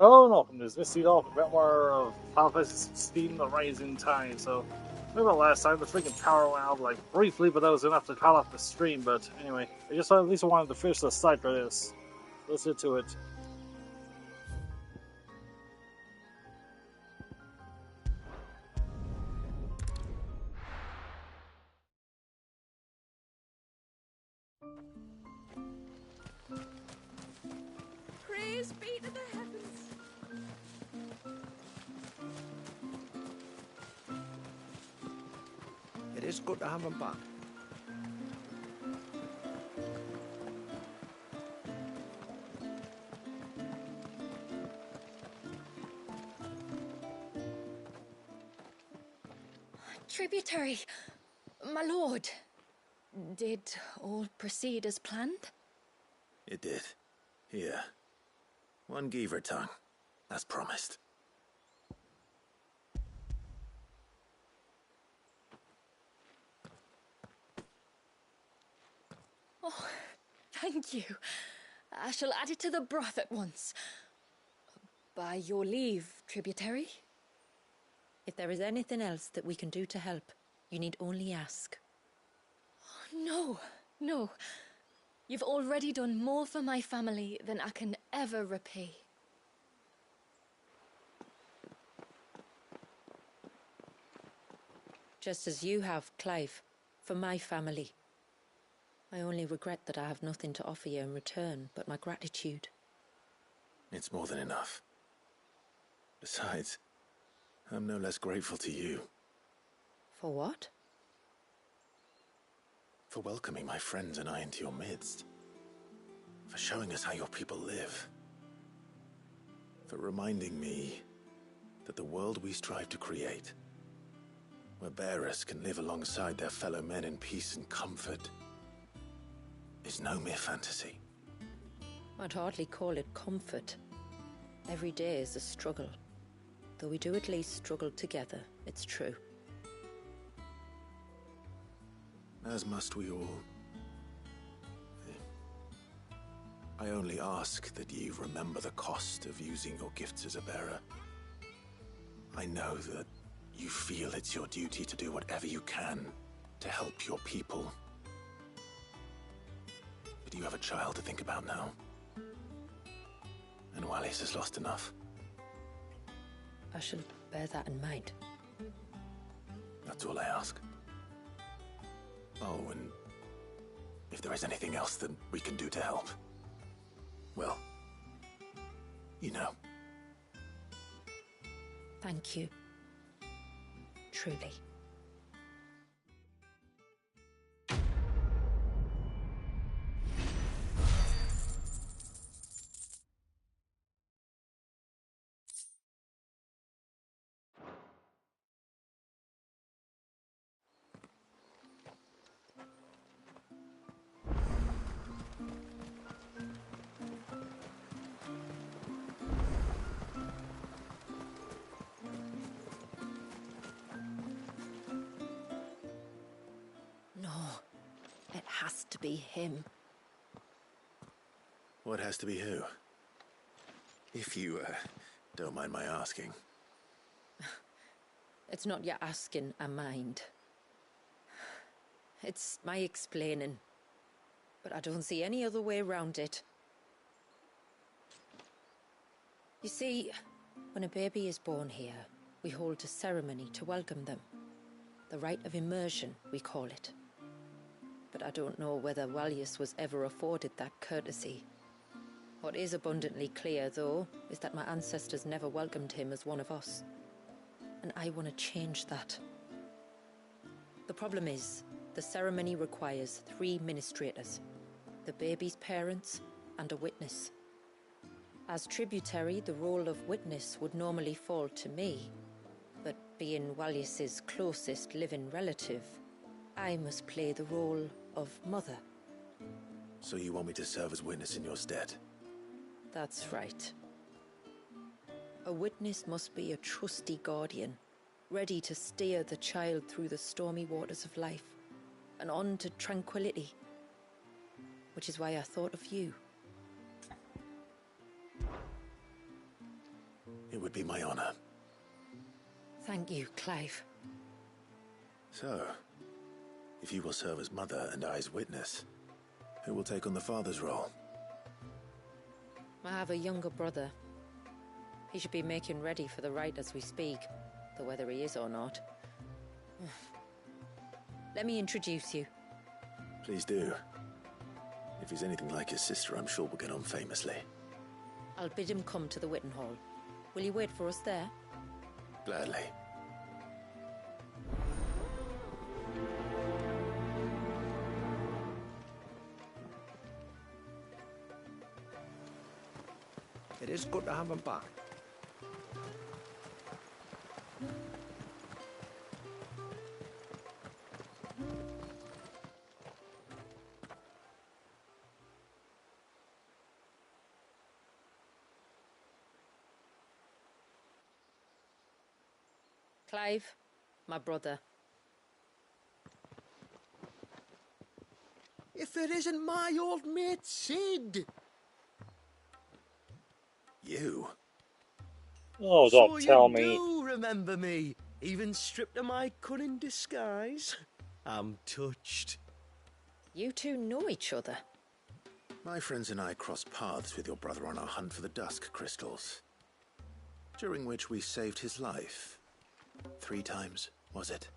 Oh no, there's Mistydolphin, a bit more of Palpat's steam the rising tide, so remember last time the freaking power went out like briefly, but that was enough to cut off the stream, but anyway, I just at least wanted to finish the site for this. Let's get to it. Praise be to the heavens. It is good to have him back. Tributary, my lord. Did all proceed as planned? It did. Here. One Geaver tongue, as promised. Oh, thank you. I shall add it to the broth at once. By your leave, Tributary. If there is anything else that we can do to help, you need only ask. No, no. You've already done more for my family than I can ever repay. Just as you have, Clive, for my family. I only regret that I have nothing to offer you in return but my gratitude. It's more than enough. Besides, I'm no less grateful to you. For what? For welcoming my friends and I into your midst. For showing us how your people live. For reminding me that the world we strive to create, where bearers can live alongside their fellow men in peace and comfort, is no mere fantasy. I'd hardly call it comfort. Every day is a struggle. Though we do at least struggle together, it's true. As must we all. I only ask that you remember the cost of using your gifts as a bearer. I know that you feel it's your duty to do whatever you can to help your people. But you have a child to think about now. And Wallis has lost enough. I shall bear that in mind. That's all I ask. Oh, and if there is anything else that we can do to help, well, you know. Thank you. Truly. It has to be him. What has to be who? If you, don't mind my asking. It's not your asking, I mind. It's my explaining. But I don't see any other way around it. You see, when a baby is born here, we hold a ceremony to welcome them. The rite of immersion, we call it. But I don't know whether Wallius was ever afforded that courtesy. What is abundantly clear, though, is that my ancestors never welcomed him as one of us. And I want to change that. The problem is, the ceremony requires 3 ministrators, the baby's parents and a witness. As tributary, the role of witness would normally fall to me, but being Wallius's closest living relative, I must play the role of mother. So you want me to serve as witness in your stead? That's right. A witness must be a trusty guardian, ready to steer the child through the stormy waters of life and on to tranquility. Which is why I thought of you. It would be my honor. Thank you, Clive. So, if you will serve as mother and I as witness, who will take on the father's role? I have a younger brother. He should be making ready for the rite as we speak, though whether he is or not. Let me introduce you. Please do. If he's anything like his sister, I'm sure we'll get on famously. I'll bid him come to the Witten Hall. Will you wait for us there? Gladly. It is good to have him back. Clive, my brother. If it isn't my old mate Sid! You? Oh, So don't tell you me. do remember me, even stripped of my cunning disguise. I'm touched. You two know each other. My friends and I crossed paths with your brother on our hunt for the dusk crystals, during which we saved his life. 3 times, was it?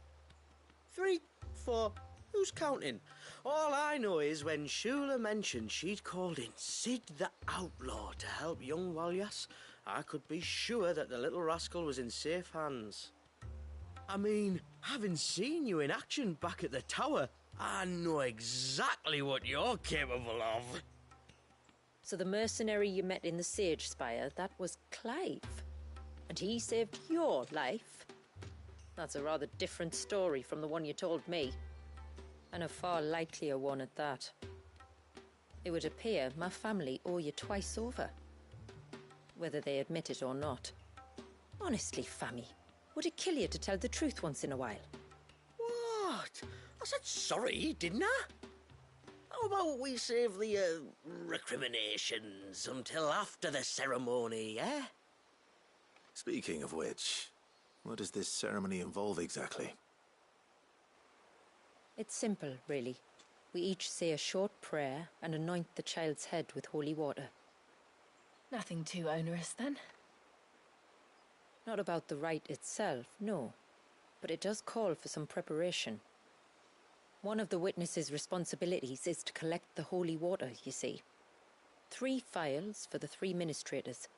3, 4, who's counting? All I know is when Shula mentioned she'd called in Sid the Outlaw to help young Walyas, I could be sure that the little rascal was in safe hands. I mean, having seen you in action back at the tower, I know exactly what you're capable of. So the mercenary you met in the Sage Spire, that was Clive. And he saved your life? That's a rather different story from the one you told me. And a far likelier one at that. It would appear my family owe you twice over. Whether they admit it or not. Honestly, Fammy, would it kill you to tell the truth once in a while? What? I said sorry, didn't I? How about we save the, recriminations until after the ceremony, eh? Speaking of which, what does this ceremony involve exactly? It's simple, really. We each say a short prayer and anoint the child's head with holy water. Nothing too onerous, then. Not about the rite itself, no. But it does call for some preparation. One of the witness's responsibilities is to collect the holy water, you see. 3 phials for the 3 ministrators,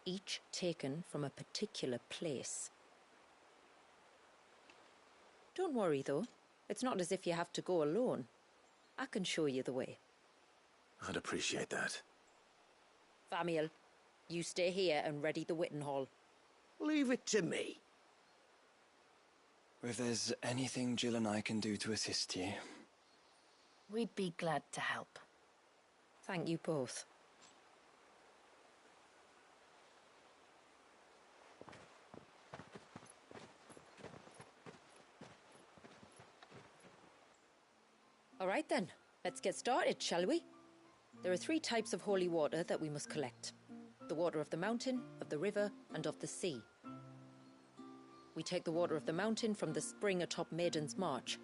each taken from a particular place. Don't worry, though. It's not as if you have to go alone. I can show you the way. I'd appreciate that. Famiel, you stay here and ready the Witten Hall. Leave it to me. If there's anything Jill and I can do to assist you. We'd be glad to help. Thank you both. All right then, let's get started, shall we? There are 3 types of holy water that we must collect. The water of the mountain, of the river, and of the sea. We take the water of the mountain from the spring atop Maiden's March.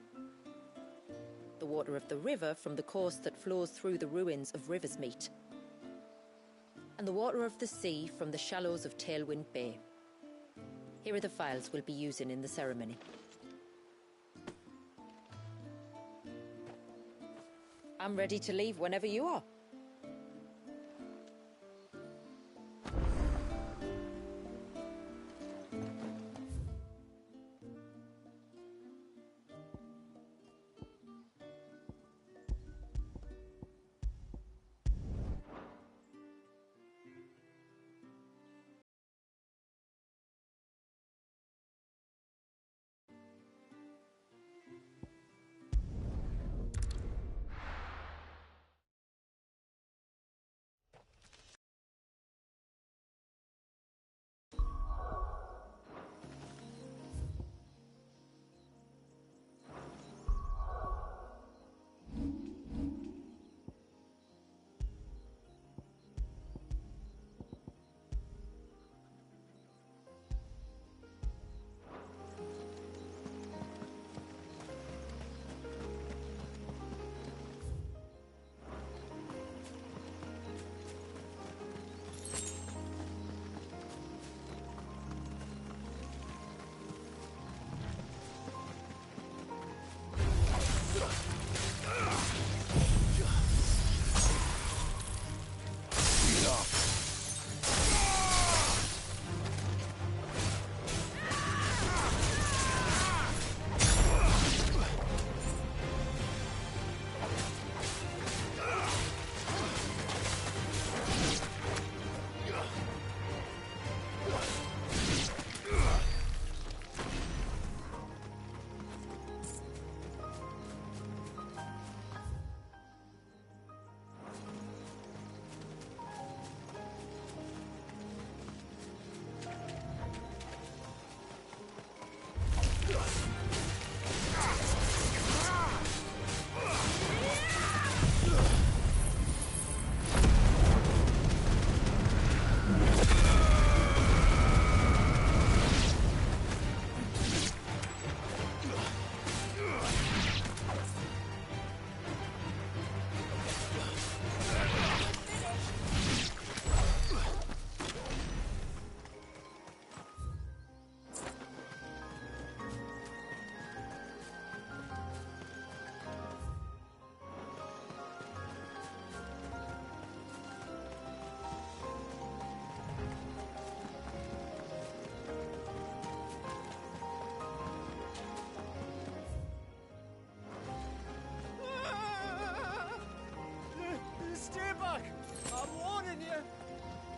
The water of the river from the course that flows through the ruins of Riversmeet. And the water of the sea from the shallows of Tailwind Bay. Here are the phials we'll be using in the ceremony. I'm ready to leave whenever you are.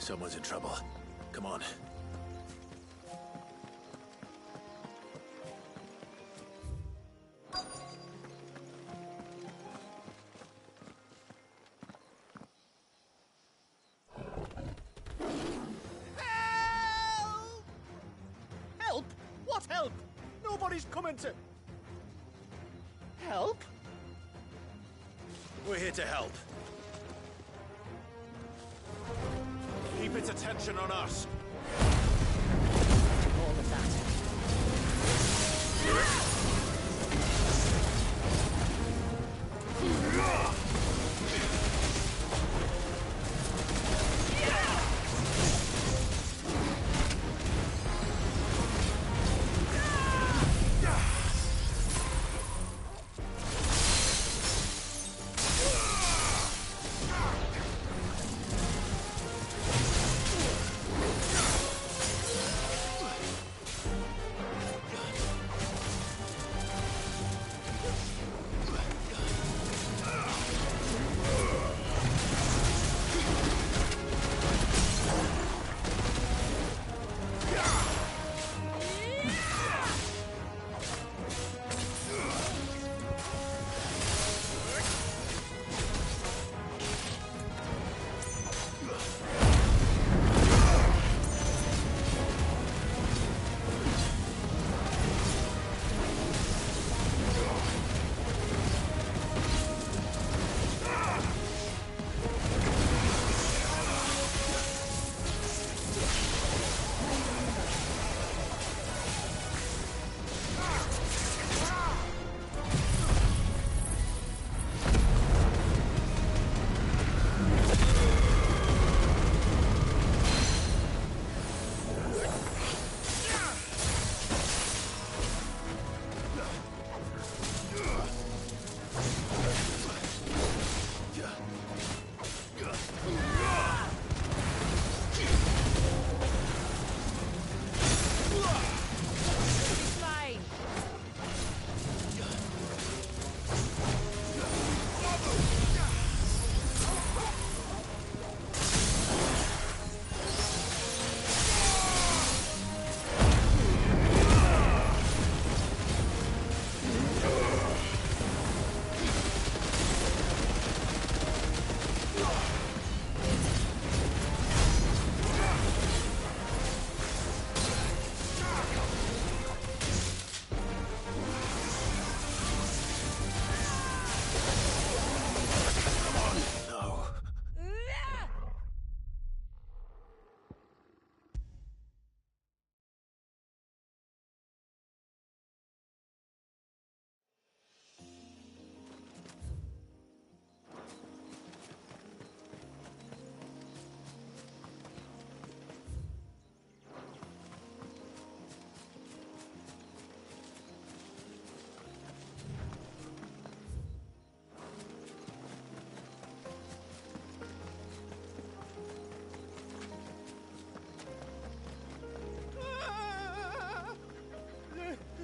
Someone's in trouble. Come on. Help? What help? Nobody's coming to... Help? We're here to help. Keep its attention on us. All of that.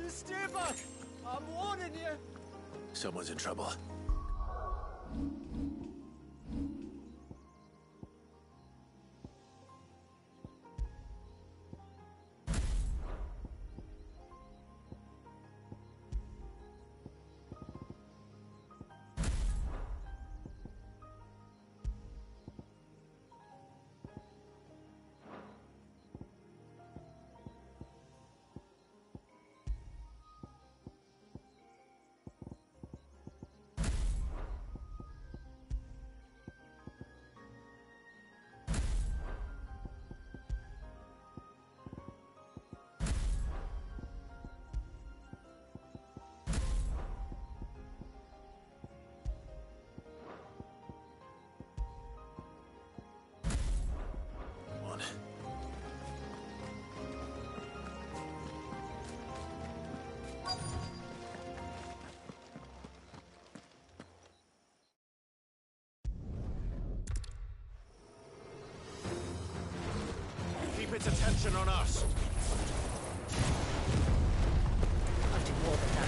Stay back! I'm warning you! Someone's in trouble. Keep its attention on us. I'll do more than that.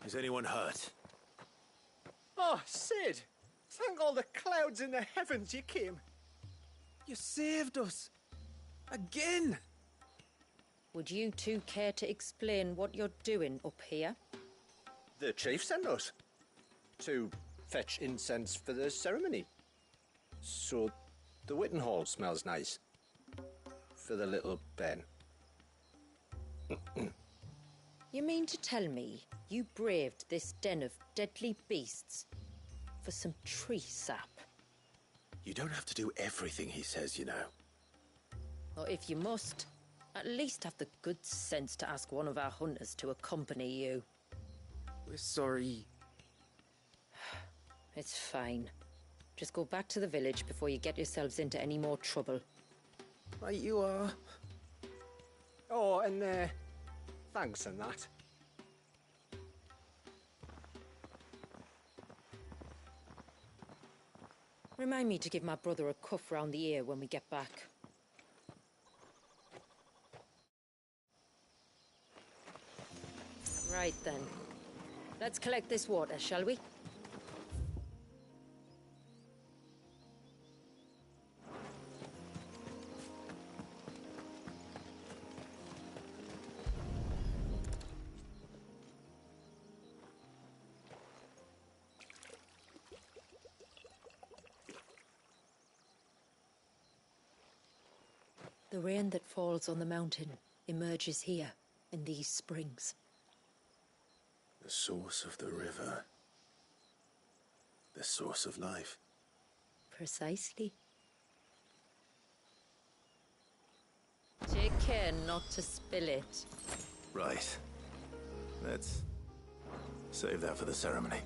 Is anyone hurt? Oh, Sid! Thank all the clouds in the heavens you came. You saved us. Again. Would you two care to explain what you're doing up here? The chief sent us to fetch incense for the ceremony. So the Witten Hall smells nice. For the little Ben. You mean to tell me you braved this den of deadly beasts for some tree sap? You don't have to do everything he says, you know. Or if you must, at least have the good sense to ask one of our hunters to accompany you. We're sorry. It's fine. Just go back to the village before you get yourselves into any more trouble. Right you are. Oh, and thanks and that. Remind me to give my brother a cuff round the ear when we get back. Right then. Let's collect this water, shall we? The rain that falls on the mountain emerges here, in these springs. The source of the river. The source of life. Precisely. Take care not to spill it. Right. Let's save that for the ceremony.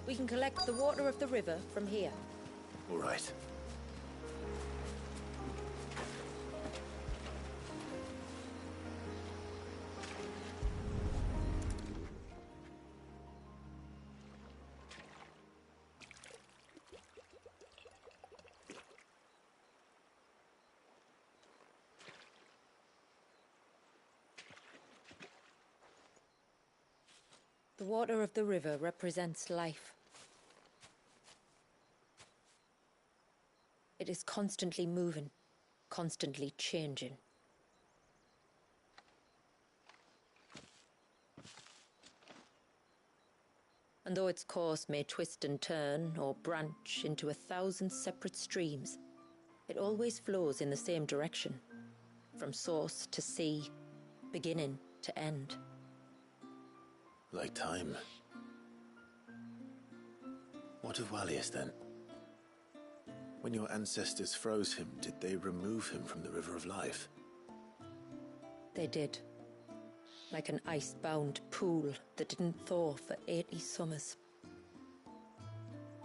We can collect the water of the river from here. All right. The water of the river represents life. It is constantly moving, constantly changing. And though its course may twist and turn or branch into 1,000 separate streams, it always flows in the same direction, from source to sea, beginning to end. Like time. What of Wallius, then? When your ancestors froze him, did they remove him from the River of Life? They did. Like an ice-bound pool that didn't thaw for 80 summers.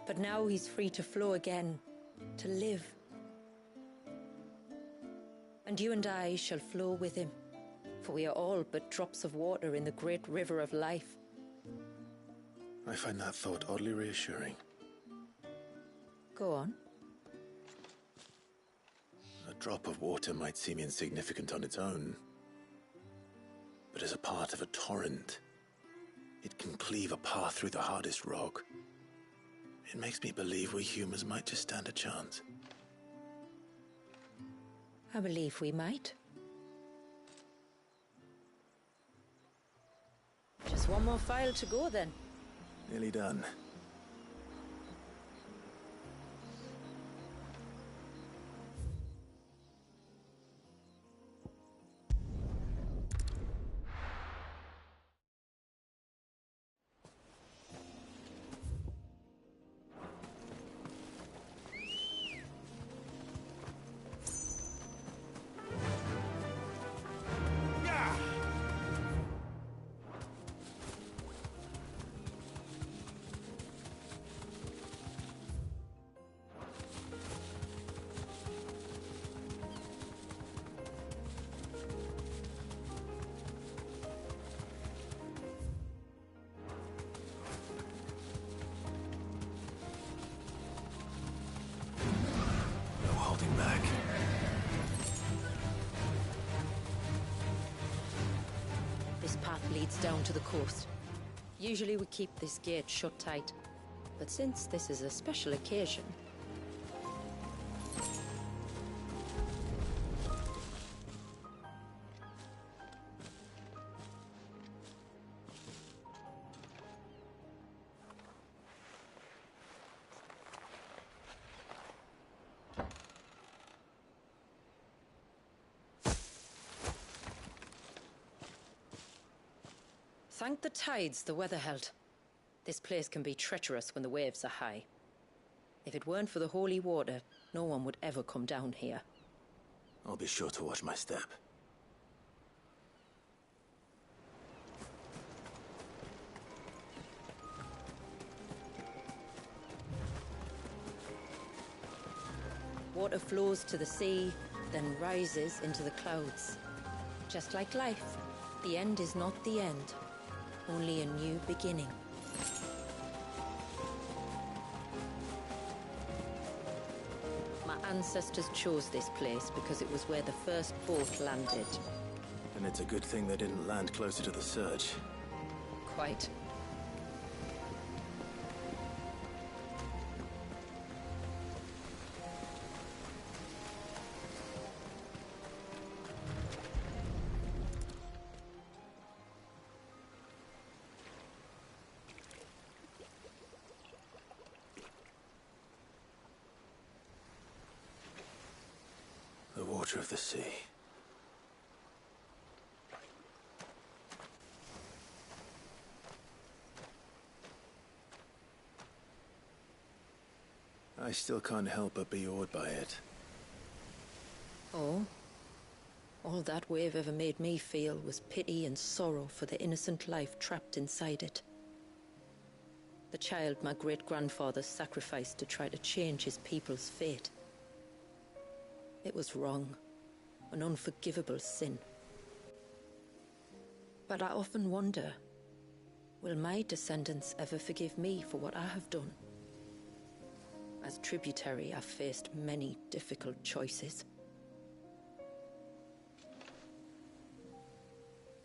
But now he's free to flow again, to live. And you and I shall flow with him, for we are all but drops of water in the great river of life. I find that thought oddly reassuring. Go on. A drop of water might seem insignificant on its own, but as a part of a torrent, it can cleave a path through the hardest rock. It makes me believe we humans might just stand a chance. I believe we might. Just one more file to go then. Nearly done. No holding back. This path leads down to the coast. Usually we keep this gate shut tight, but since this is a special occasion... Thank the tides the weather held. This place can be treacherous when the waves are high. If it weren't for the holy water, no one would ever come down here. I'll be sure to watch my step. Water flows to the sea, then rises into the clouds. Just like life, the end is not the end, only a new beginning. My ancestors chose this place because it was where the first boat landed. And it's a good thing they didn't land closer to the surge. Quite. The water of the sea. I still can't help but be awed by it. Oh? All that wave ever made me feel was pity and sorrow for the innocent life trapped inside it. The child my great-grandfather sacrificed to try to change his people's fate. It was wrong, an unforgivable sin. But I often wonder, will my descendants ever forgive me for what I have done? As tributary, I've faced many difficult choices.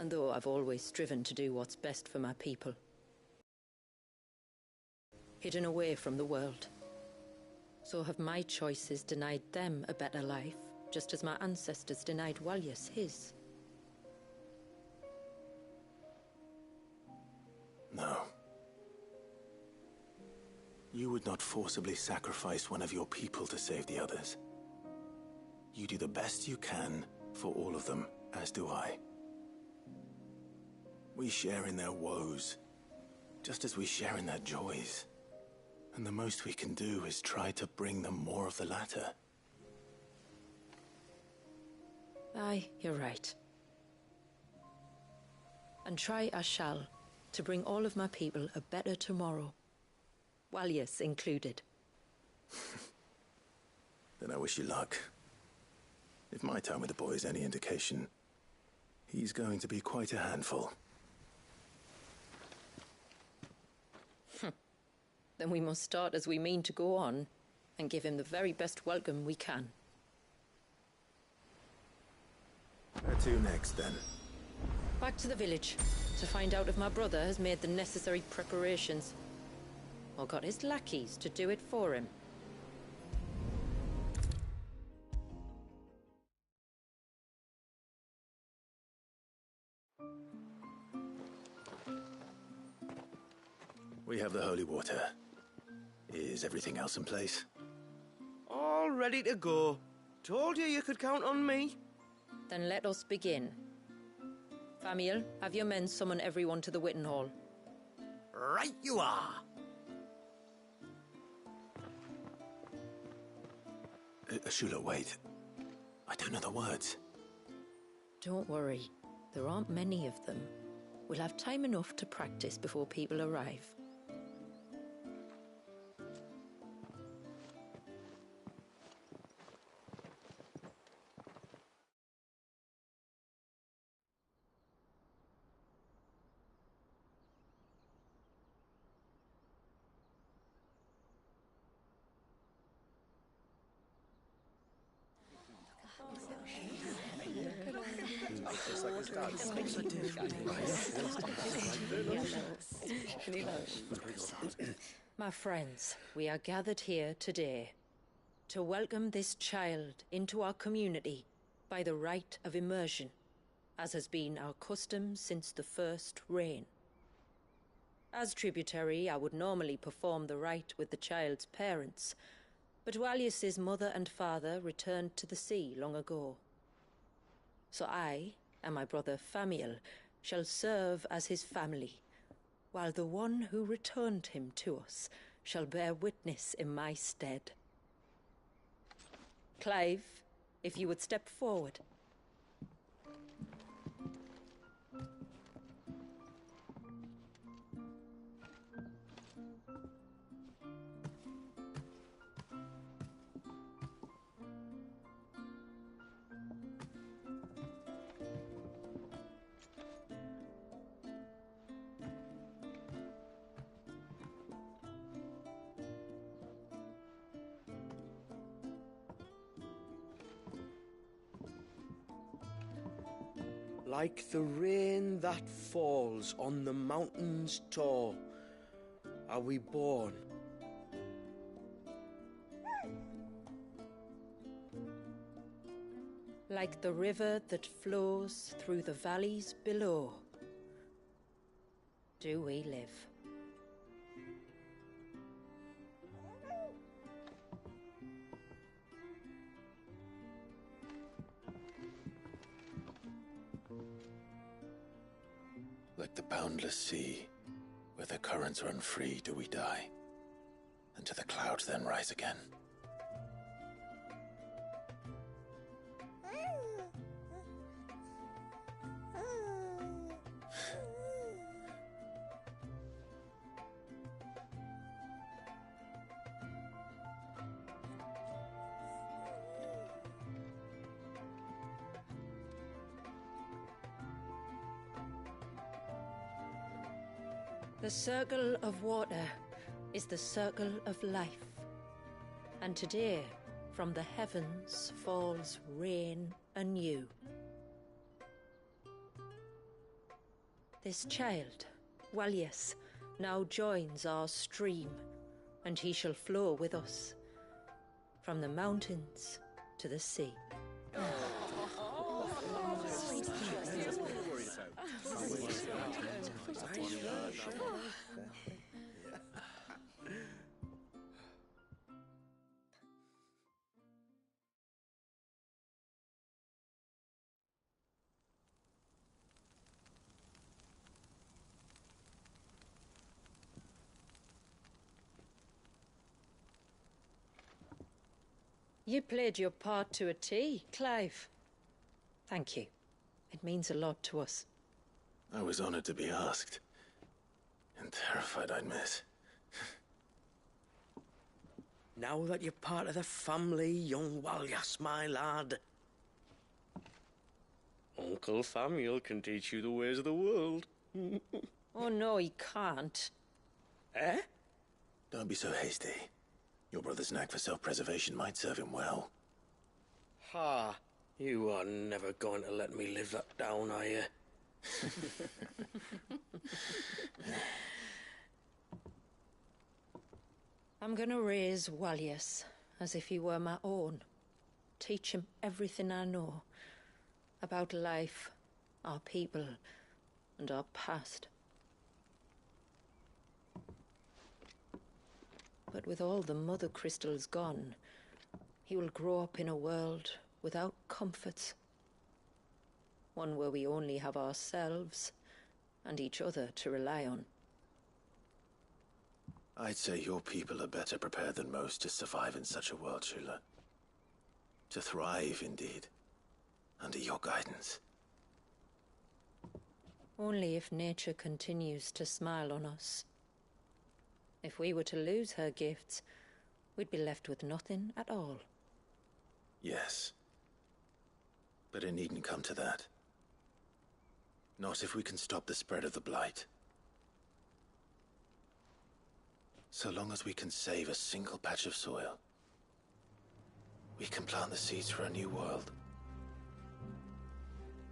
And though I've always striven to do what's best for my people, hidden away from the world, so have my choices denied them a better life, just as my ancestors denied Wallius his. No. You would not forcibly sacrifice one of your people to save the others. You do the best you can for all of them, as do I. We share in their woes, just as we share in their joys. And the most we can do is try to bring them more of the latter. Aye, you're right. And try I shall, to bring all of my people a better tomorrow. Walyas included. Then I wish you luck. If my time with the boy is any indication, he's going to be quite a handful. Then we must start as we mean to go on, and give him the very best welcome we can. Where to next, then? Back to the village, to find out if my brother has made the necessary preparations, or got his lackeys to do it for him. We have the holy water. Is everything else in place? All ready to go. Told you could count on me. Then let us begin. Famiel, have your men summon everyone to the Witten Hall. Right you are. Shula, wait. I don't know the words. Don't worry, there aren't many of them. We'll have time enough to practice before people arrive. My friends, we are gathered here today to welcome this child into our community by the rite of immersion, as has been our custom since the first reign. As tributary, I would normally perform the rite with the child's parents, but Walyas's mother and father returned to the sea long ago. So I and my brother Famiel shall serve as his family, while the one who returned him to us shall bear witness in my stead. Clive, if you would step forward. Like the rain that falls on the mountains tall, are we born. Like the river that flows through the valleys below, do we live. Like the boundless sea, where the currents run free, do we die, and to the clouds then rise again. The circle of water is the circle of life, and today from the heavens falls rain anew. This child, Walyas, now joins our stream, and he shall flow with us from the mountains to the sea. You played your part to a T, Clive. Thank you. It means a lot to us. I was honored to be asked. And terrified I'd miss. Now that you're part of the family, young Walyas, my lad. Uncle Samuel can teach you the ways of the world. Oh no, he can't. Eh? Don't be so hasty. Your brother's knack for self-preservation might serve him well. Ha! You are never going to let me live that down, are you? I'm gonna raise Walyas as if he were my own. Teach him everything I know about life, our people, and our past. But with all the mother crystals gone, he will grow up in a world without comforts. One where we only have ourselves and each other to rely on. I'd say your people are better prepared than most to survive in such a world, Shula. To thrive, indeed, under your guidance. Only if nature continues to smile on us. If we were to lose her gifts, we'd be left with nothing at all. Yes. But it needn't come to that. Not if we can stop the spread of the Blight. So long as we can save a single patch of soil, we can plant the seeds for a new world.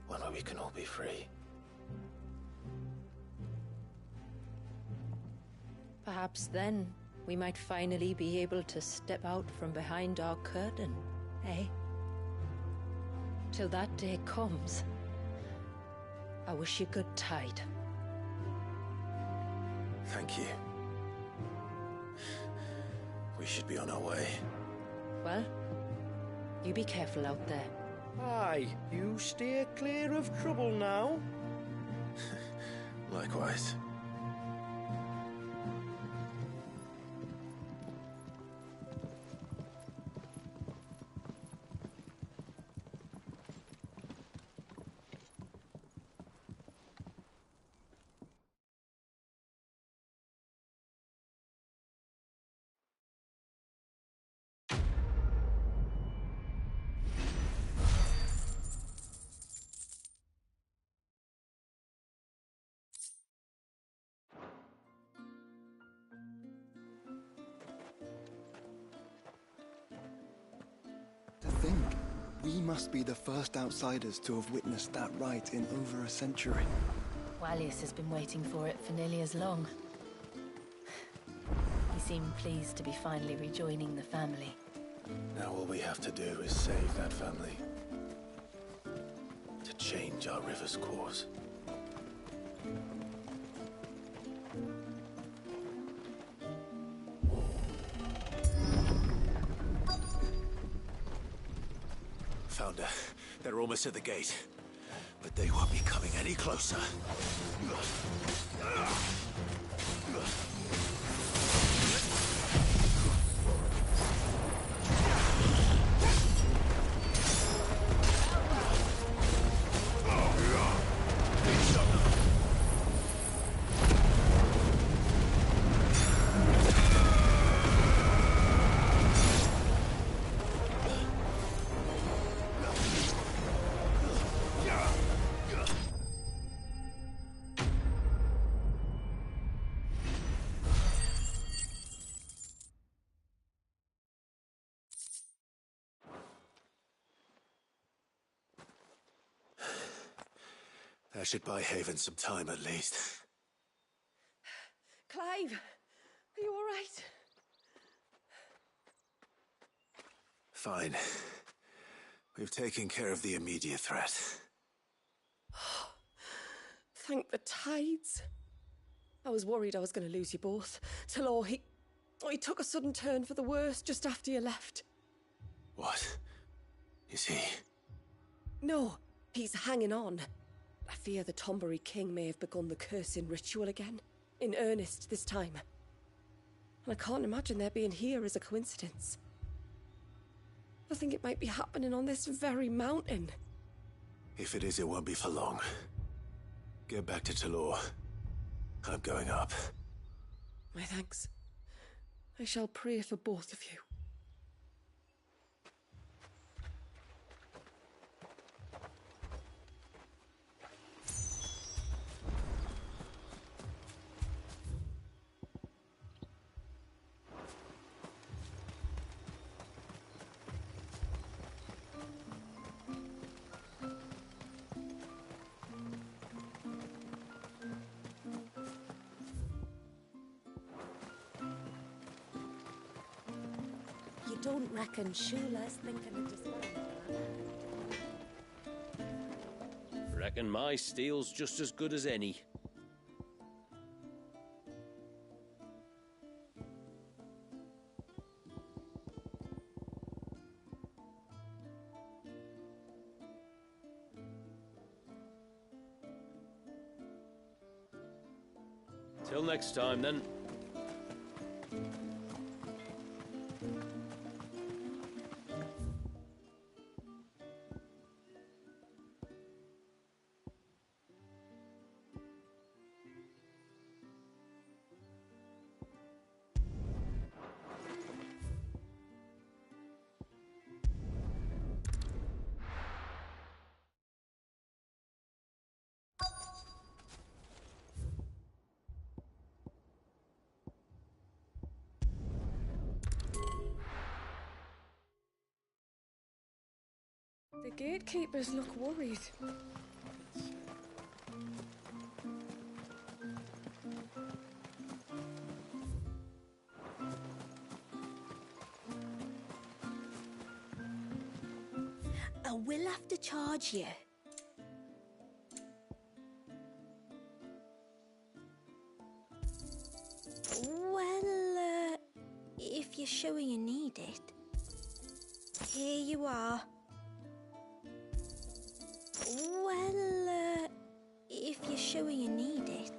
One where we can all be free. Perhaps then we might finally be able to step out from behind our curtain, eh? Till that day comes, I wish you good tide. Thank you. We should be on our way. Well, you be careful out there. Aye, you steer clear of trouble now. Likewise. To think, we must be the first outsiders to have witnessed that rite in over a century. Walyas has been waiting for it for nearly as long. He seemed pleased to be finally rejoining the family. Now all we have to do is save that family. To change our river's course. Founder, they're almost at the gate. But they won't be coming any closer. That should buy Haven some time at least. Clive, are you all right? Fine. We've taken care of the immediate threat. Thank the tides. I was worried I was going to lose you both. Till he took a sudden turn for the worse just after you left. What? Is he? No, he's hanging on. I fear the Tombury King may have begun the cursing ritual again. In earnest this time. And I can't imagine their being here as a coincidence. I think it might be happening on this very mountain. If it is, it won't be for long. Get back to Talor. I'm going up. My thanks. I shall pray for both of you. You don't reckon Shula's thinking of dismantling her? Reckon my steel's just as good as any. Till next time, then. The gatekeepers look worried. I will have to charge you. Well, if you're sure you need it, here you are. Well, if you're sure you need it.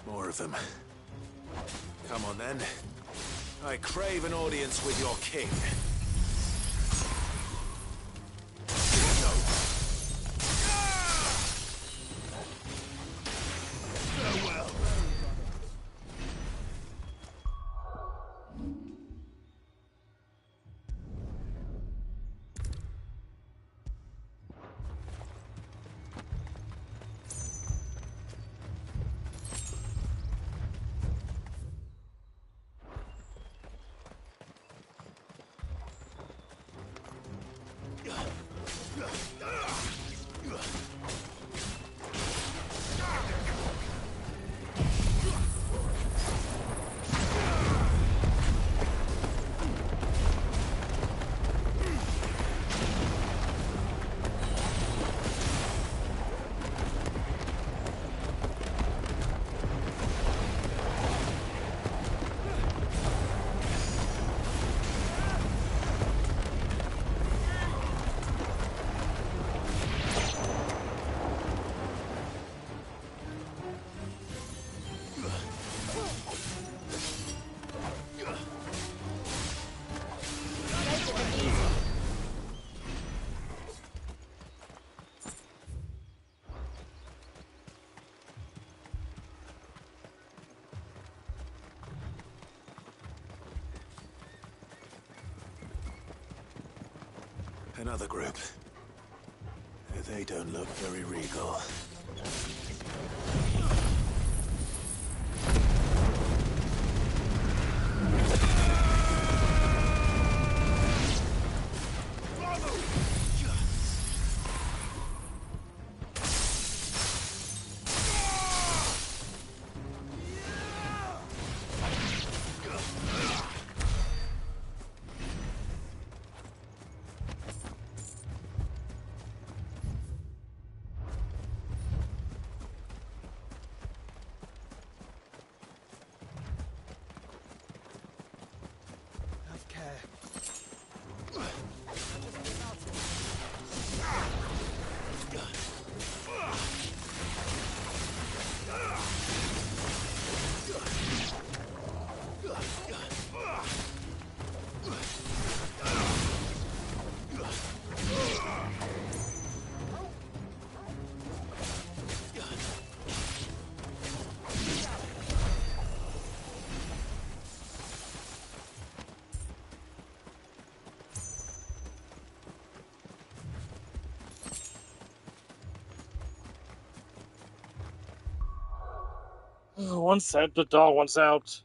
More of them. Come on, then. I crave an audience with your king. Farewell. Another group. They don't look very regal. Once out, the dog wants out.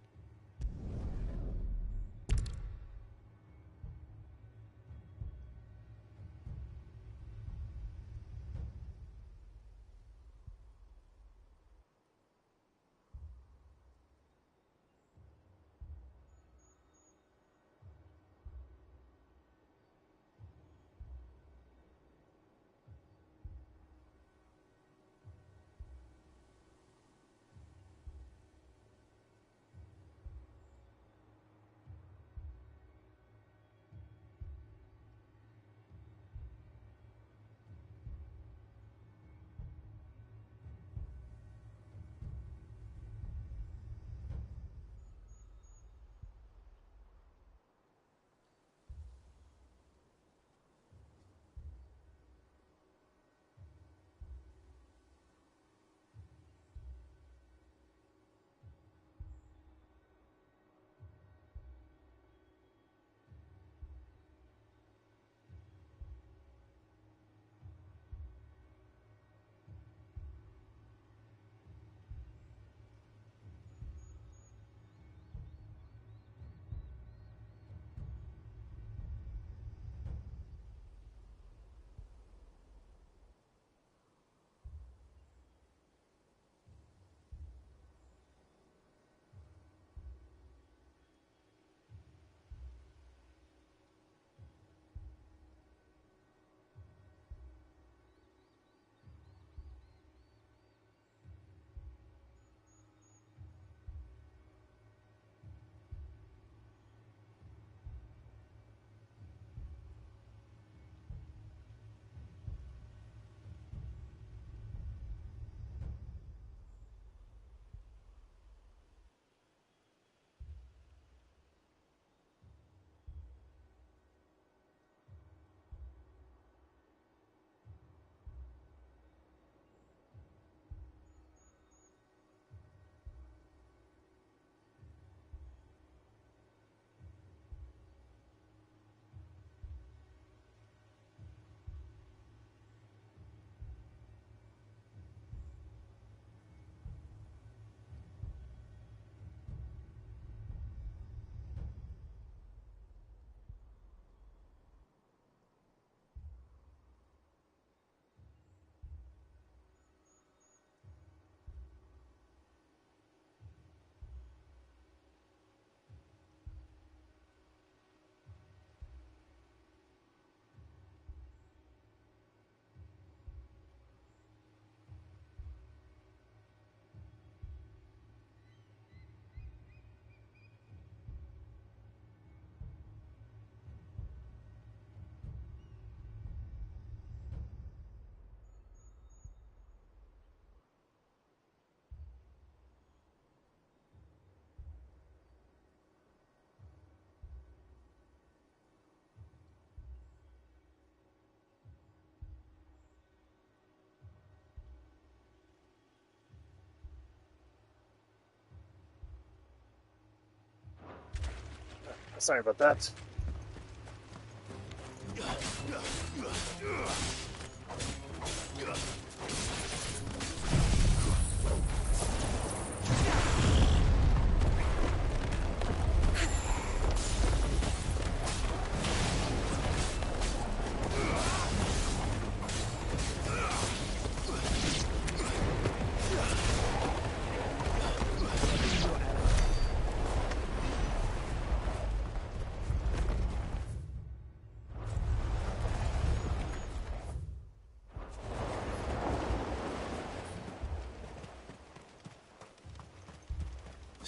Sorry about that.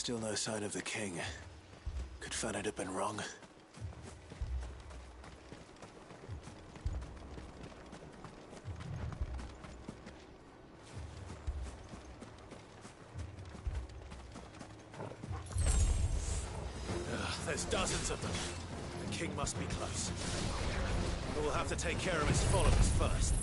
Still no sign of the king. Could Fanad have been wrong? There's dozens of them. The king must be close. But we'll have to take care of his followers first.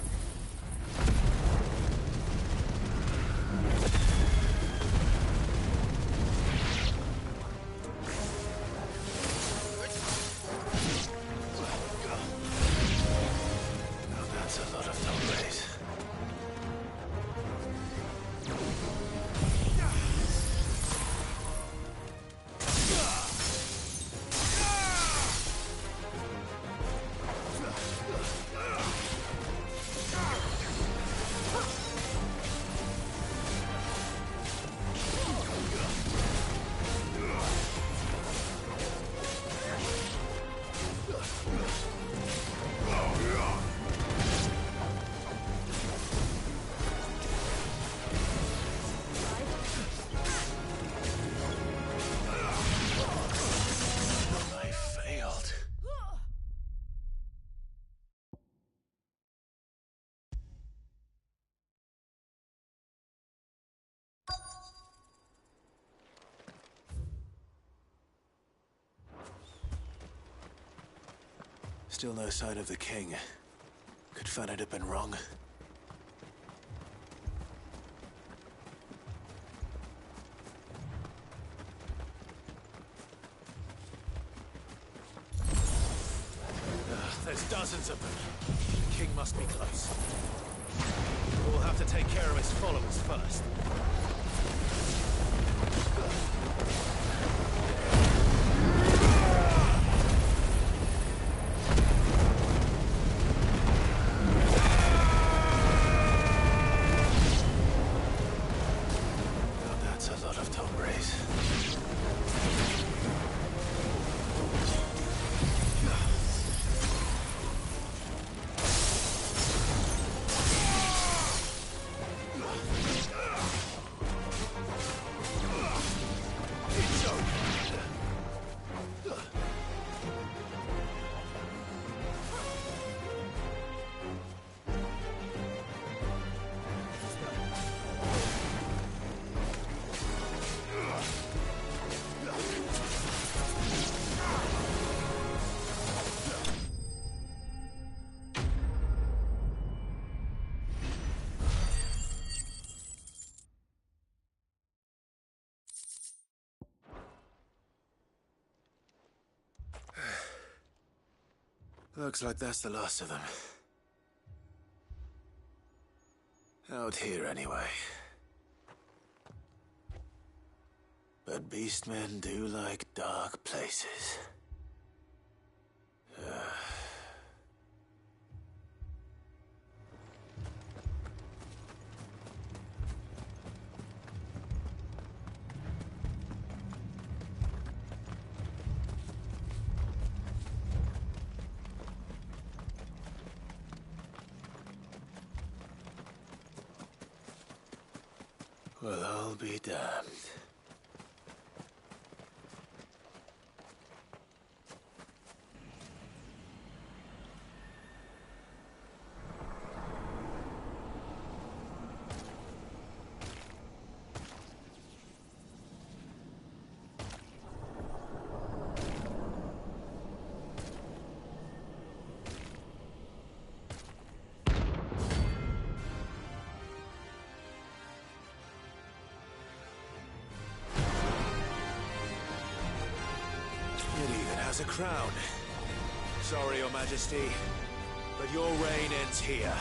Still no sign of the king. Could Fanad have been wrong? There's dozens of them. The king must be close. We'll have to take care of his followers first. Looks like that's the last of them. Out here, anyway. But beastmen do like dark places. Well, I'll be damned. A crown. Sorry, Your Majesty, but your reign ends here.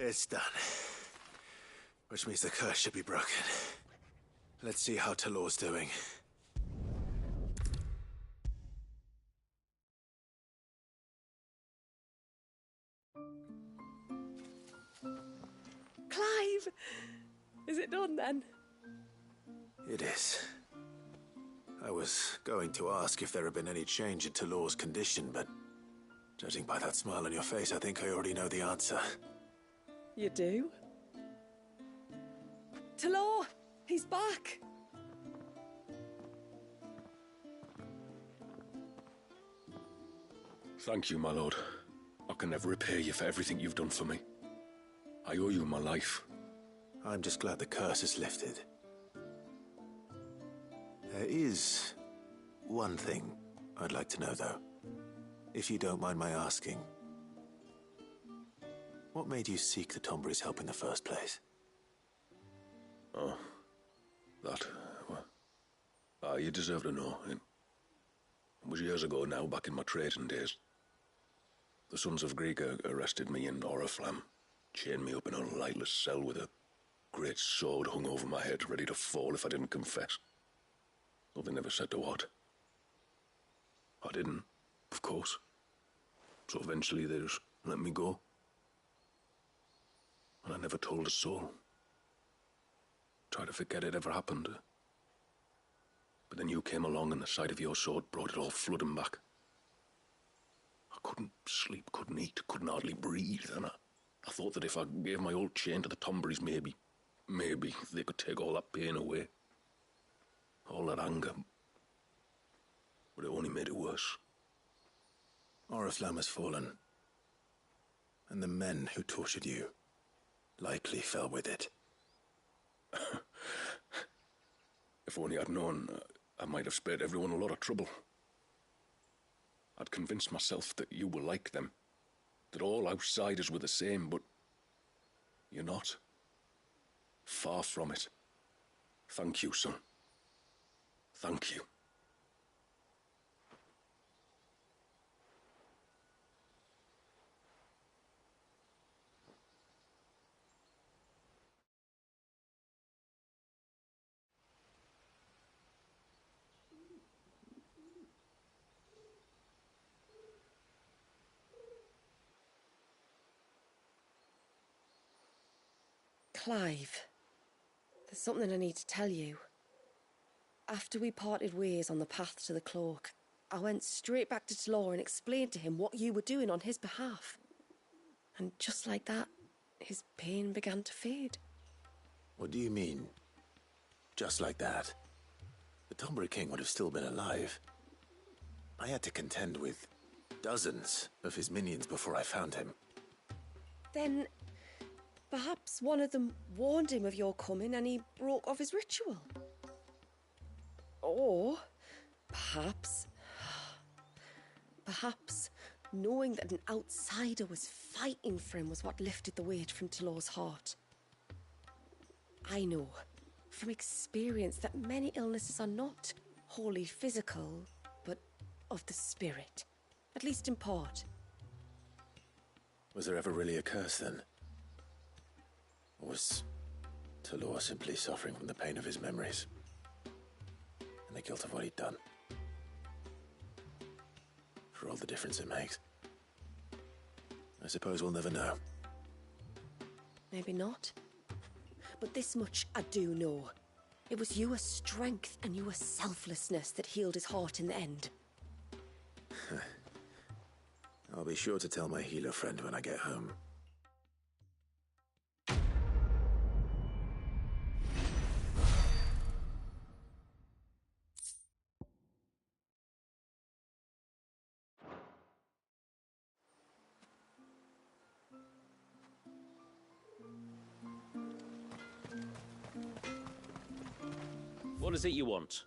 It's done. Which means the curse should be broken. Let's see how Talor's doing. Clive! Is it done then? It is. I was going to ask if there had been any change in Talor's condition, but judging by that smile on your face, I think I already know the answer. You do? Talor! He's back! Thank you, my lord. I can never repay you for everything you've done for me. I owe you my life. I'm just glad the curse is lifted. There is one thing I'd like to know, though. If you don't mind my asking. What made you seek the Tombury's help in the first place? Oh, that... well, you deserve to know. It was years ago now, back in my trading days. The Sons of Greek arrested me in Oriflamme, chained me up in a lightless cell with a great sword hung over my head, ready to fall if I didn't confess. Though they never said to what. I didn't, of course. So eventually they just let me go. And I never told a soul. Tried to forget it ever happened. But then you came along and the sight of your sword brought it all flooding back. I couldn't sleep, couldn't eat, couldn't hardly breathe, and I thought that if I gave my old chain to the Tomburys, maybe they could take all that pain away. All that anger. But it only made it worse. Oriflamme has fallen. And the men who tortured you likely fell with it. If only I'd known, I might have spared everyone a lot of trouble. I'd convinced myself that you were like them, that all outsiders were the same, but you're not. Far from it. Thank you, son. Thank you. Clive, there's something I need to tell you. After we parted ways on the path to the cloak, I went straight back to Talor and explained to him what you were doing on his behalf. And just like that, his pain began to fade. What do you mean? Just like that? The Tombury King would have still been alive. I had to contend with dozens of his minions before I found him. Then perhaps one of them warned him of your coming and he broke off his ritual. Or perhaps knowing that an outsider was fighting for him was what lifted the weight from Talor's heart. I know from experience that many illnesses are not wholly physical, but of the spirit, at least in part. Was there ever really a curse then? Or was Talor simply suffering from the pain of his memories? And the guilt of what he'd done? For all the difference it makes. I suppose we'll never know. Maybe not. But this much I do know. It was your strength and your selflessness that healed his heart in the end. I'll be sure to tell my healer friend when I get home. What is it you want?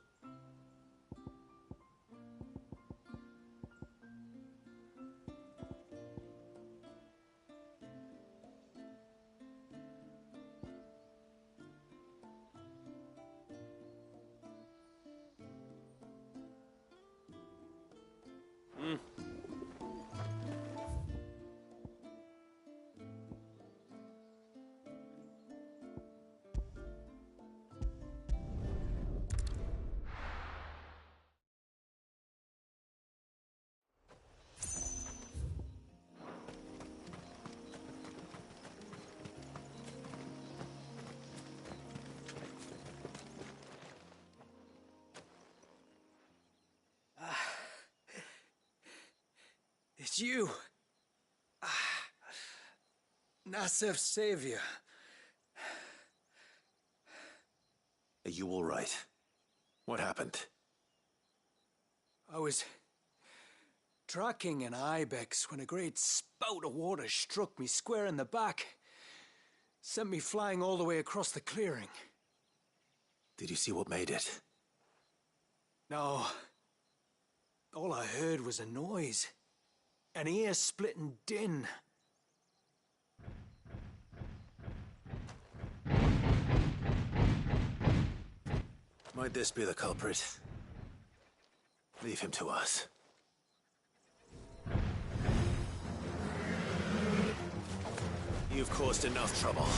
It's you. Nasef's savior. Are you all right? What happened? I was tracking an ibex when a great spout of water struck me square in the back. Sent me flying all the way across the clearing. Did you see what made it? No. All I heard was a noise. An ear-splitting din. Might this be the culprit? Leave him to us. You've caused enough trouble.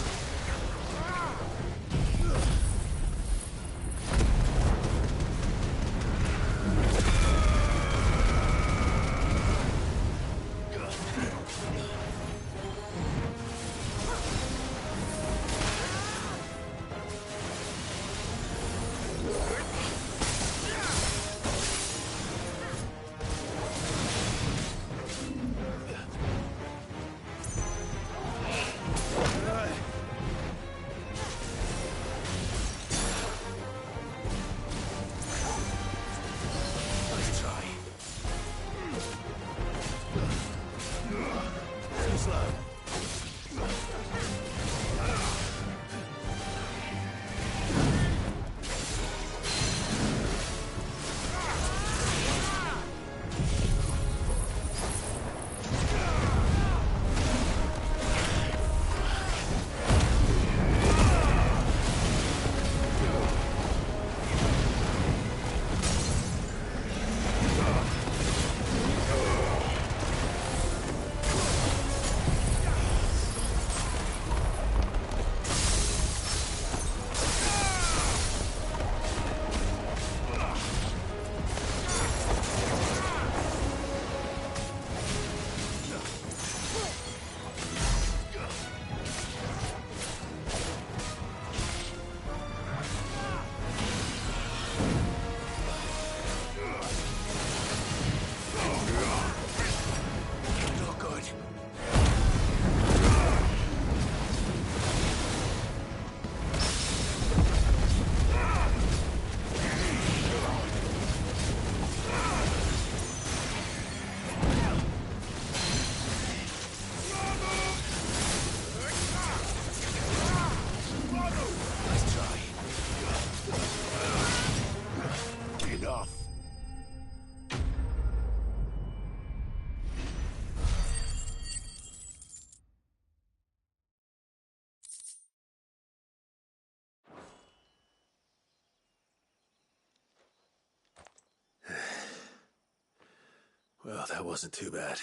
Well, that wasn't too bad.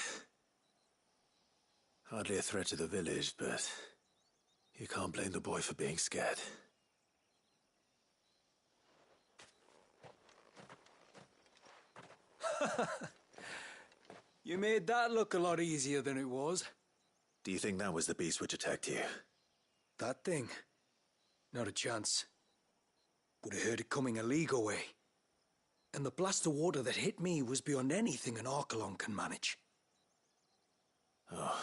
Hardly a threat to the village, but you can't blame the boy for being scared. You made that look a lot easier than it was. Do you think that was the beast which attacked you? That thing? Not a chance. Would have heard it coming a league away. And the blast of water that hit me was beyond anything an Archelon can manage. Oh.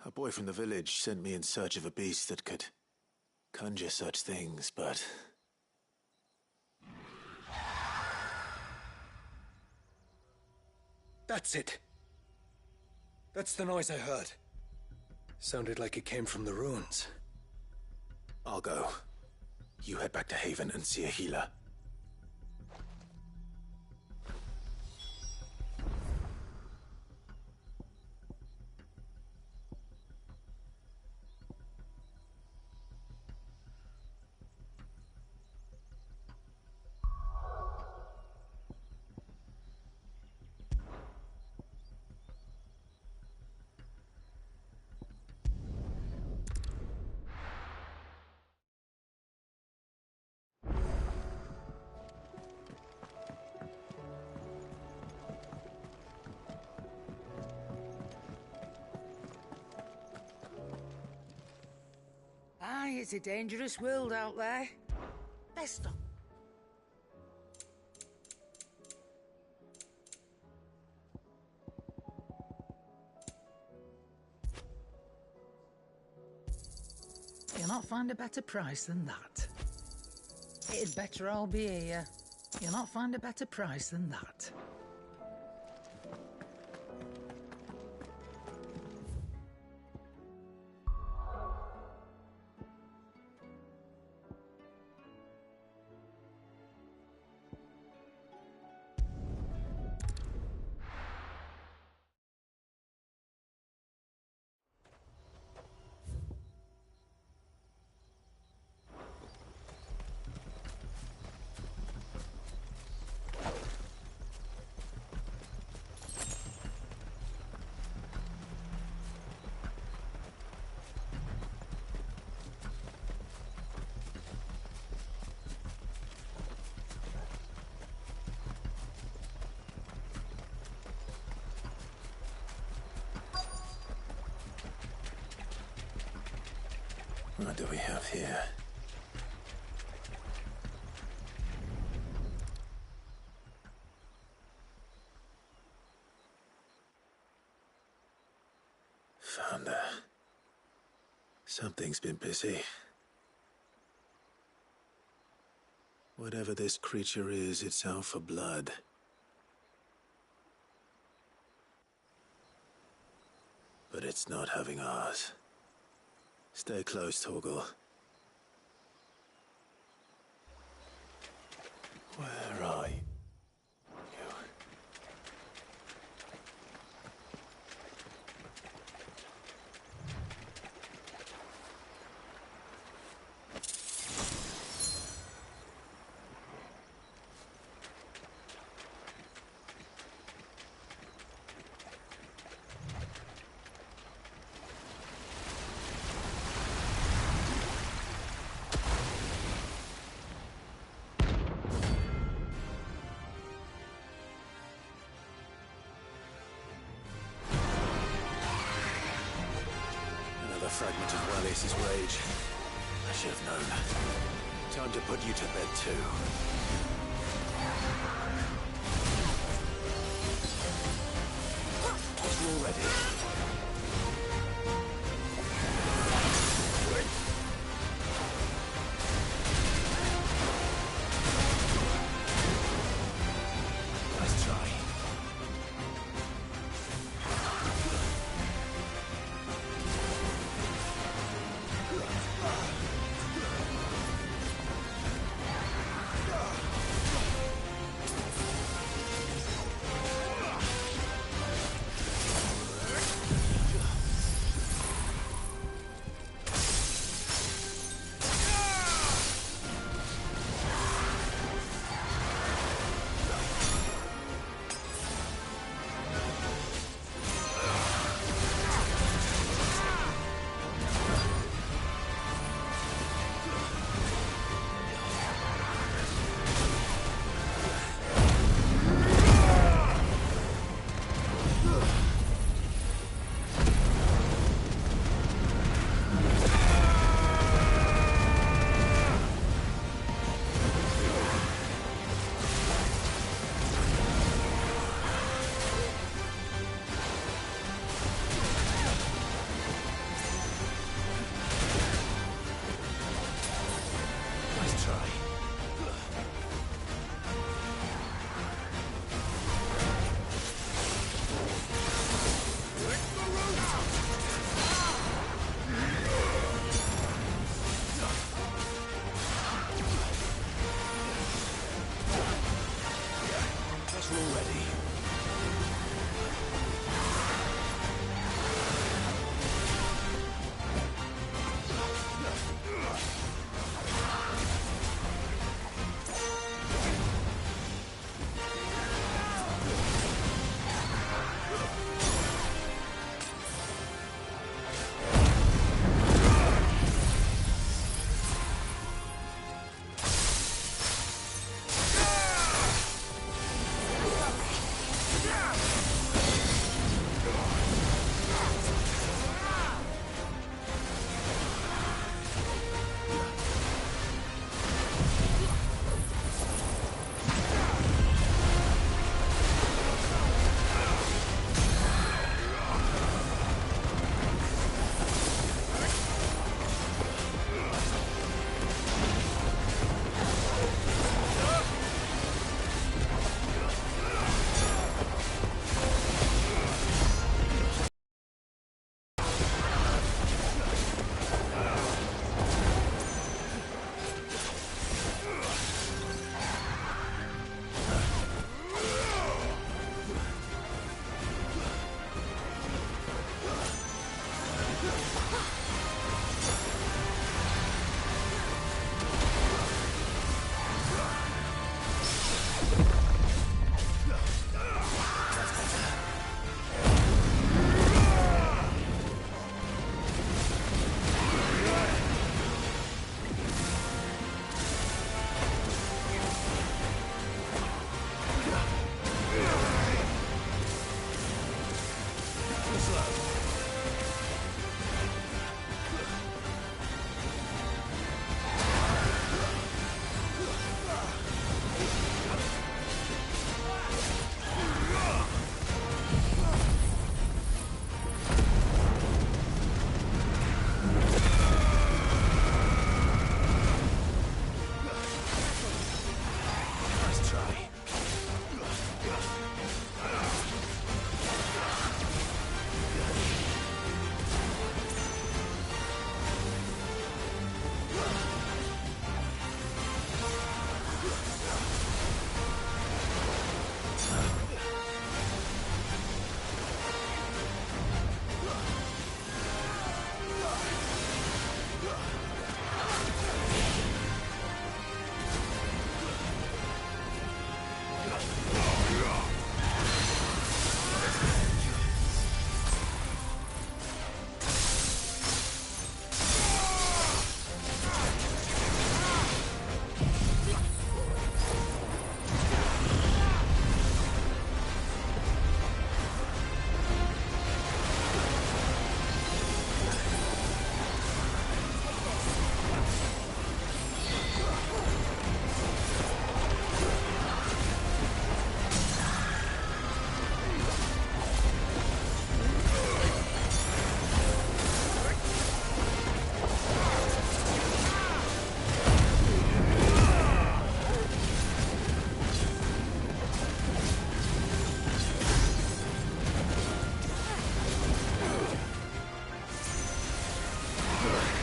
A boy from the village sent me in search of a beast that could conjure such things, but... That's it. That's the noise I heard. Sounded like it came from the ruins. I'll go. You head back to Haven and see a healer. Aye, it's a dangerous world out there. Best of. You'll not find a better price than that. It'd better all be here. You'll not find a better price than that. What do we have here? Found her. Something's been busy. Whatever this creature is, it's out for blood. But it's not having ours. Stay close, Torgal. Where are you? Fragment of Wallis's rage. I should have known. Time to put you to bed too. You're ready. Nice try.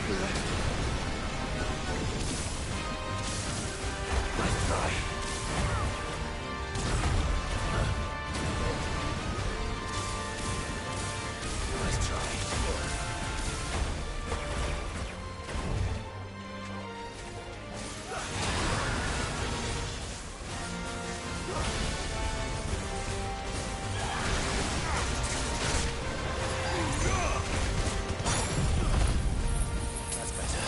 everywhere. Nice try. Nice try. That's better.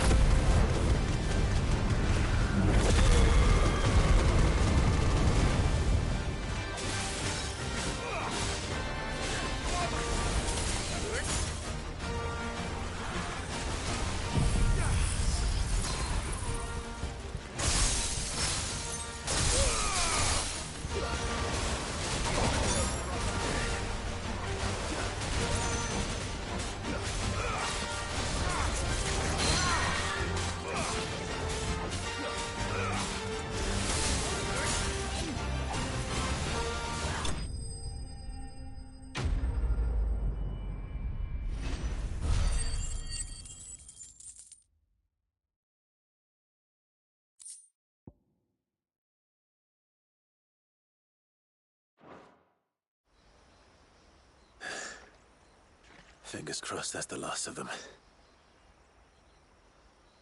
Fingers crossed that's the last of them.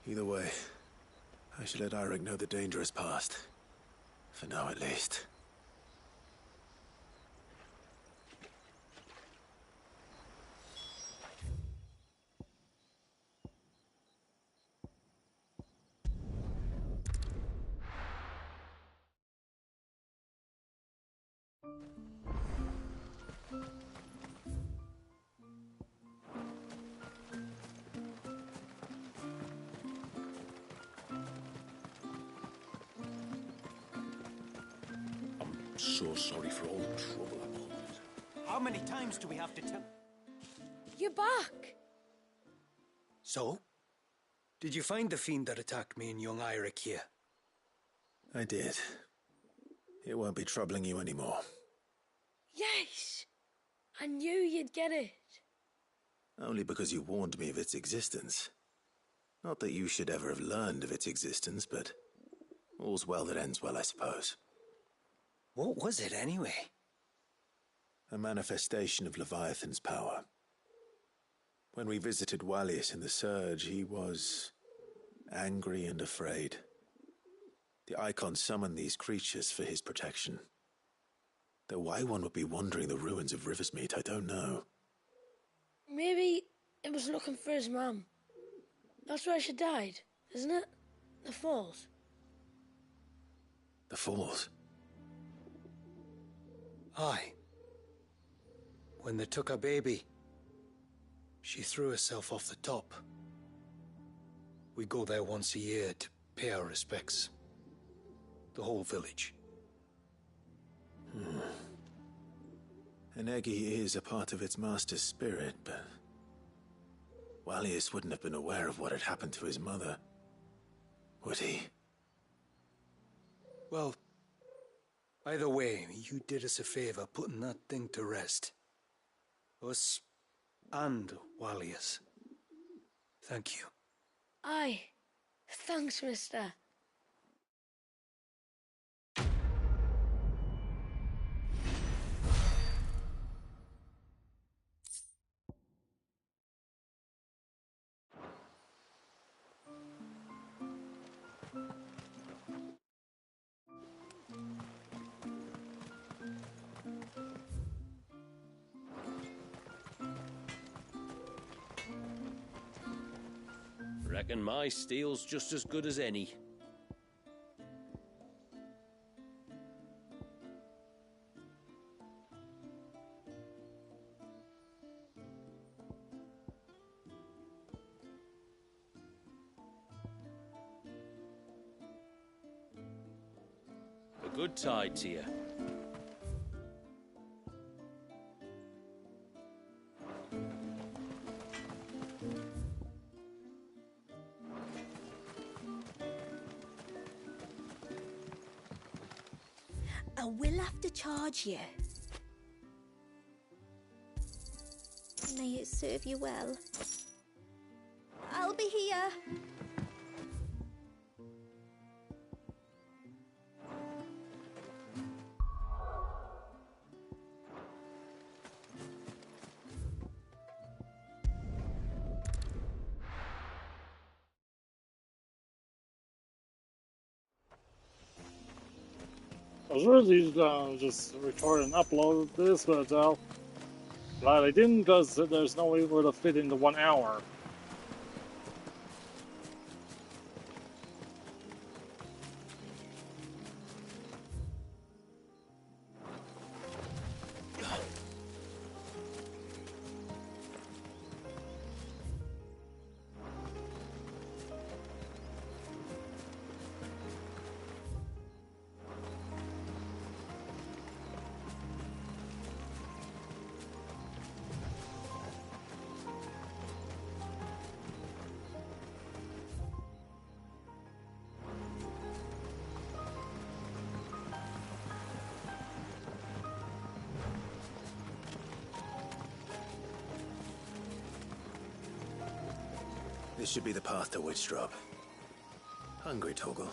Either way, I should let Eirik know the danger is past. For now, at least. So sorry for all the trouble I caused. How many times do we have to tell? You're back! So? Did you find the fiend that attacked me and young Eirik here? I did. It won't be troubling you anymore. Yes! I knew you'd get it. Only because you warned me of its existence. Not that you should ever have learned of its existence, but all's well that ends well, I suppose. What was it, anyway? A manifestation of Leviathan's power. When we visited Wallius in the Surge, he was angry and afraid. The Icon summoned these creatures for his protection. Though why one would be wandering the ruins of Riversmeet, I don't know. Maybe it was looking for his mum. That's where she died, isn't it? The Falls. The Falls? Aye. When they took her baby, she threw herself off the top. We go there once a year to pay our respects. The whole village. An Eggy is a part of its master's spirit, but Wallius wouldn't have been aware of what had happened to his mother, would he? Well, either way, you did us a favor putting that thing to rest. Us and Wallius. Thank you. Aye. Thanks, mister. Reckon my steel's just as good as any. A good tide to you. I will have to charge you. May it serve you well. I'll be here. I was really just record and upload this, but glad I didn't, because there's no way it would have fit into 1 hour. This should be the path to Witchdrop. Hungry, Toggle.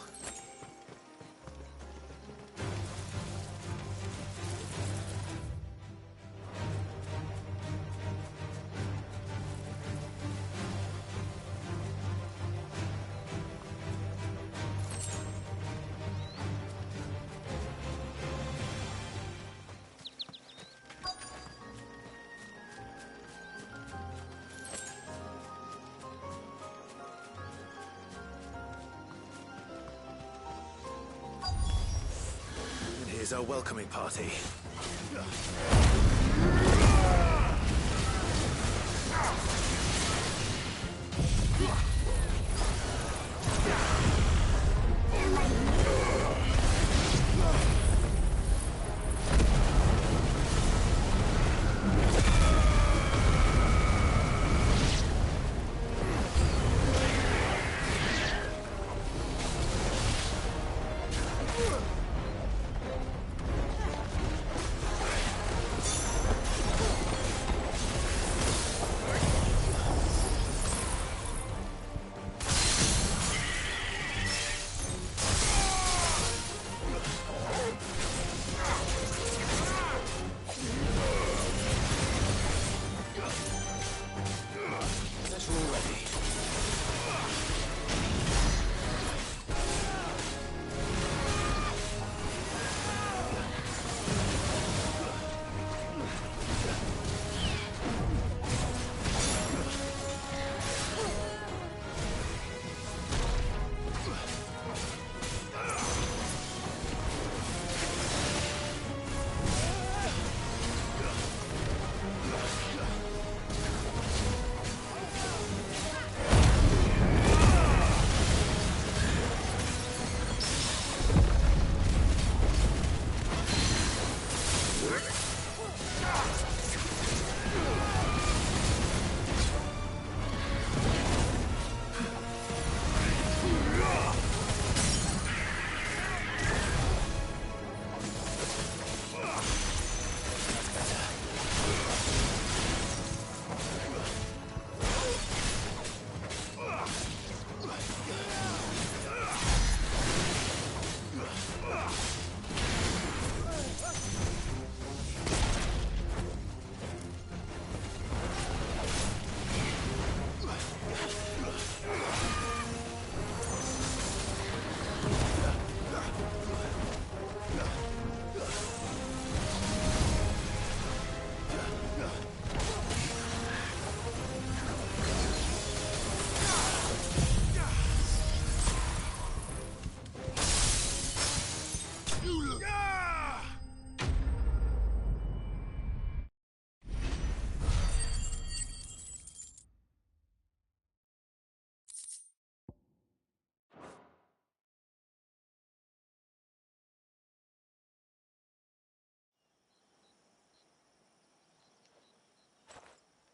Here's our welcoming party.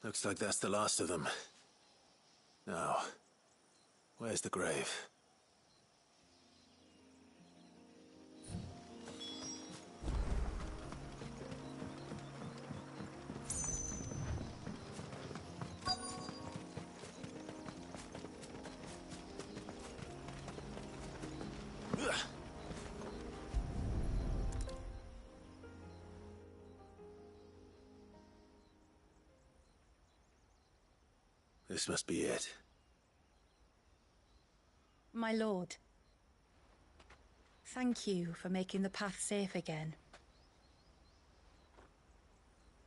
Looks like that's the last of them. Now, where's the grave? This must be it. My lord, thank you for making the path safe again.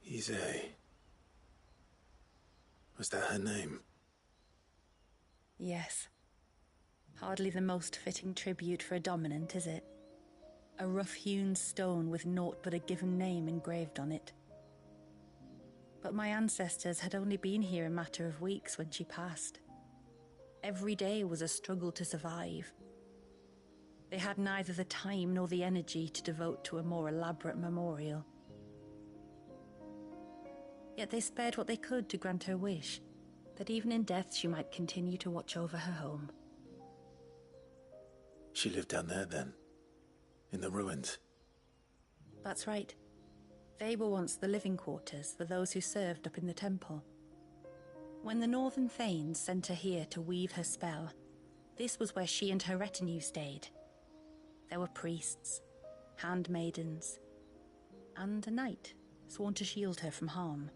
Ise. Was that her name? Yes. Hardly the most fitting tribute for a dominant, is it? A rough-hewn stone with naught but a given name engraved on it. But my ancestors had only been here a matter of weeks when she passed. Every day was a struggle to survive. They had neither the time nor the energy to devote to a more elaborate memorial. Yet they spared what they could to grant her wish, that even in death she might continue to watch over her home. She lived down there then? In the ruins? That's right. They were once the living quarters for those who served up in the temple. When the Northern Thanes sent her here to weave her spell, this was where she and her retinue stayed. There were priests, handmaidens, and a knight sworn to shield her from harm.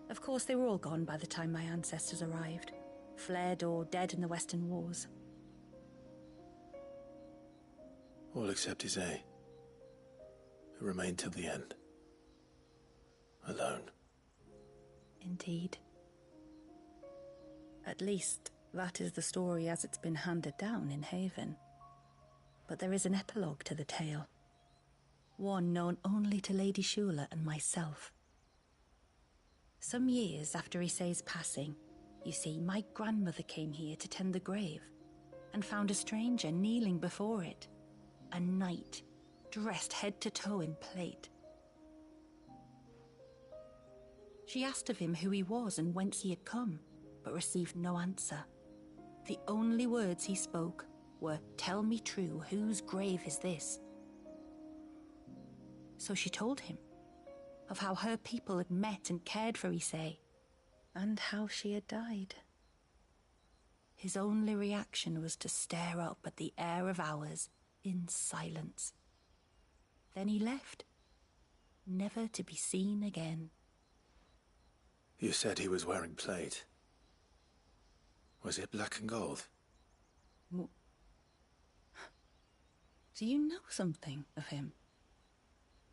Of course, they were all gone by the time my ancestors arrived, fled or dead in the Western Wars. All except Ise, who remained till the end. Alone. Indeed. At least, that is the story as it's been handed down in Haven. But there is an epilogue to the tale. One known only to Lady Shula and myself. Some years after Ise's passing, you see, my grandmother came here to tend the grave, and found a stranger kneeling before it. A knight, dressed head to toe in plate. She asked of him who he was and whence he had come, but received no answer. The only words he spoke were, "Tell me true, whose grave is this?" So she told him of how her people had met and cared for Ise, and how she had died. His only reaction was to stare up at the air of hours in silence. Then he left, never to be seen again. You said he was wearing plate. Was it black and gold? Do you know something of him?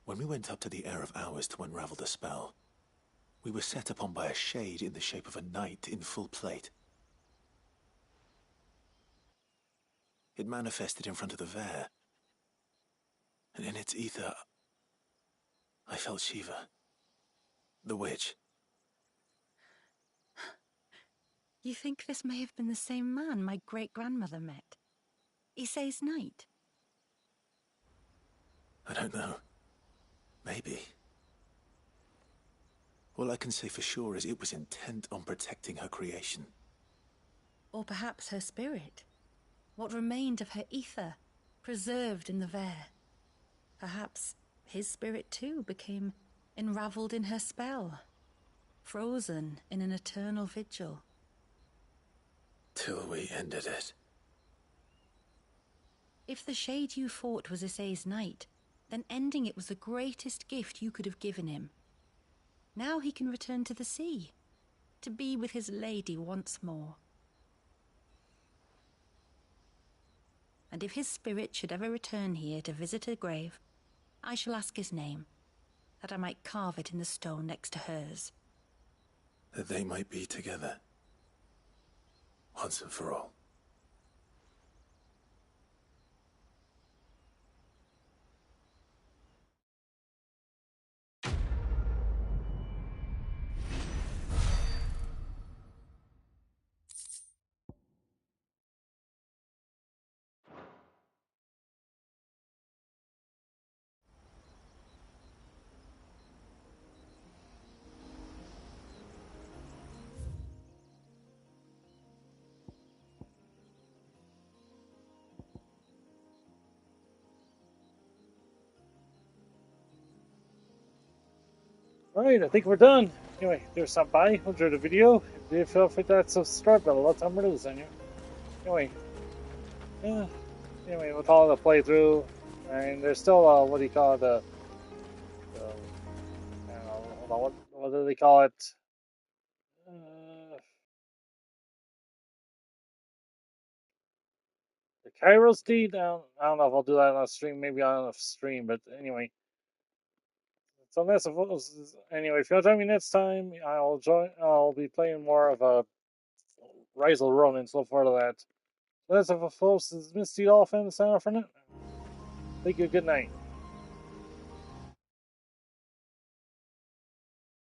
When we went up to the Air of Hours to unravel the spell, we were set upon by a shade in the shape of a knight in full plate. It manifested in front of the Vare, and in its ether, I felt Shiva, the witch. You think this may have been the same man my great-grandmother met? Ise's knight? I don't know. Maybe. All I can say for sure is it was intent on protecting her creation. Or perhaps her spirit? What remained of her ether, preserved in the Vare? Perhaps his spirit too became enraveled in her spell, frozen in an eternal vigil. Till we ended it. If the shade you fought was Ise's knight, then ending it was the greatest gift you could have given him. Now he can return to the sea, to be with his lady once more. And if his spirit should ever return here to visit her grave, I shall ask his name, that I might carve it in the stone next to hers. That they might be together. Once and for all. Alright, I think we're done. Anyway, there's some by. Enjoy the video. If you feel free to that subscribe button, lots of release on you. Anyway, yeah. Anyway, with all the playthrough, and there's still what do you call it? I don't know, what do they call it? Cairo Steed. I don't know if I'll do that on a stream. Maybe on a stream, but anyway. So that's anyway. If you'll join me next time, I'll be playing more of a Rise of the Ronin. So far to that. So that's it, folks. This is Mistydolphin. Sign off for now. Thank you. Good night.